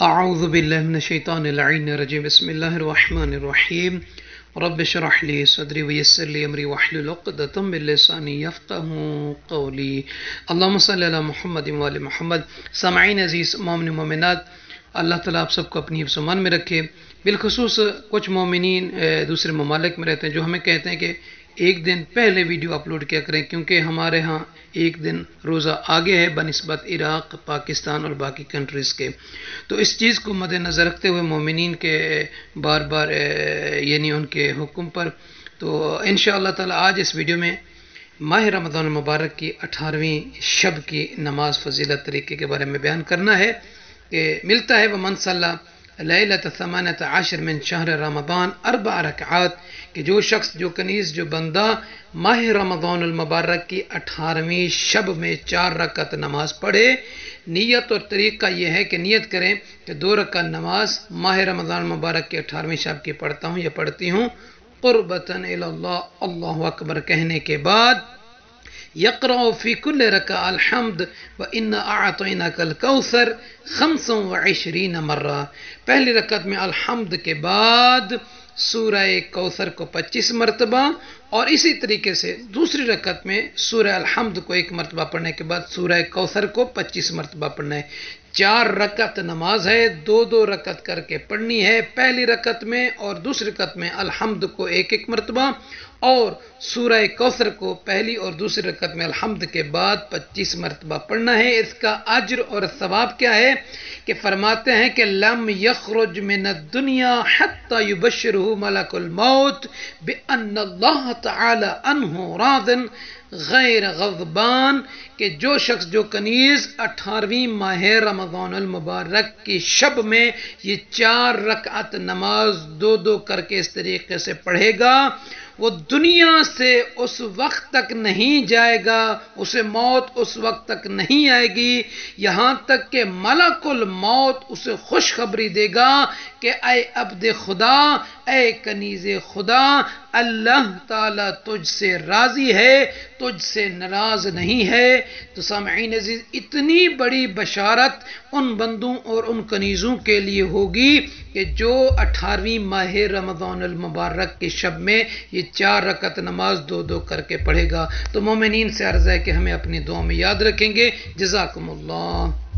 اعوذ باللہ من الشیطان اللعین الرجیم بسم اللہ الرحمن الرحیم رب اشرح لی صدری ویسر لی امری واحلل عقدۃ من لسانی یفقهوا قولی اللہم صلی علی محمد وعلی محمد۔ سامعین عزیز، مومن مومنات، اللہ تعالیٰ آپ سب کو اپنی حفظ و امان میں رکھے۔ بالخصوص کچھ مومنین دوسرے ممالک میں رہتے ہیں جو ہمیں کہتے ہیں کہ ایک دن پہلے ویڈیو اپلوڈ کیا کریں، کیونکہ ہمارے ہاں ایک دن روزہ آگے ہے بنسبت عراق، پاکستان اور باقی کنٹریز کے۔ تو اس چیز کو مد نظر رکھتے ہوئے مومنین کے بار بار یعنی ان کے حکم پر تو انشاءاللہ تعالی آج اس ویڈیو میں ماہ رمضان المبارک کی 18ویں شب کی نماز فضیلت طریقے کے بارے میں بیان کرنا ہے کہ ملتا ہے ومن صلی لیلۃ 18 من شہر رمضان 4 رکعات، کہ جو شخص، جو کنیز، جو بندہ ماہ رمضان المبارک کی 18ویں شب میں 4 رکعت نماز پڑھے، نیت اور طریقہ یہ ہے کہ نیت کریں کہ 2 رکعت نماز ماہ رمضان المبارک کی 18ویں شب کی پڑھتا ہوں یا پڑھتی ہوں، قربتاً الی اللہ، اللہ اکبر کہنے کے بعد یقرأ فی کل رکعہ الحمد وإنا أعطیناک الکوثر 25 مرہ۔ پہلی رکعت میں الحمد کے بعد سورہ کوثر کو 25 مرتبہ، اور اسی طریقے سے دوسری رکعت میں سورہ الحمد کو 1 مرتبہ پڑھنے کے بعد سورہ کوثر کو 25 مرتبہ پڑھنا ہے۔ 4 رکعت نماز ہے، 2 رکعت کر کے پڑھنی ہے۔ پہلی رکعت میں اور دوسری رکعت میں الحمد کو 1 مرتبہ اور سورہ کوثر کو پہلی اور دوسری رکعت میں الحمد کے بعد 25 مرتبہ پڑھنا ہے۔ اس کا اجر اور ثواب کیا ہے کہ فرماتے ہیں کہ لم یخرج من الدنیا حتی یبشرہ ملک الموت بان اللہ تعالی عنہ راض غیر غضبان، کہ جو شخص، جو کنیز 18ویں ماہ رمضان المبارک کی شب میں یہ 4 رکعت نماز 2 کر کے اس طریقے سے پڑھے گا، وہ دنیا سے اس وقت تک نہیں جائے گا، اسے موت اس وقت تک نہیں آئے گی یہاں تک کہ ملک الموت اسے خوشخبری دے گا کہ اے عبد خدا، اے کنیز خدا، اللہ تعالیٰ تجھ سے راضی ہے، تجھ سے ناراض نہیں ہے۔ تو سامعین عزیز، اتنی بڑی بشارت ان بندوں اور ان کنیزوں کے لیے ہوگی کہ جو 18ویں ماہ رمضان المبارک کی شب میں یہ 4 رکعت نماز 2 کر کے پڑھے گا۔ تو مومنین سے عرض ہے کہ ہمیں اپنی دعا میں یاد رکھیں گے۔ جزاکم اللہ۔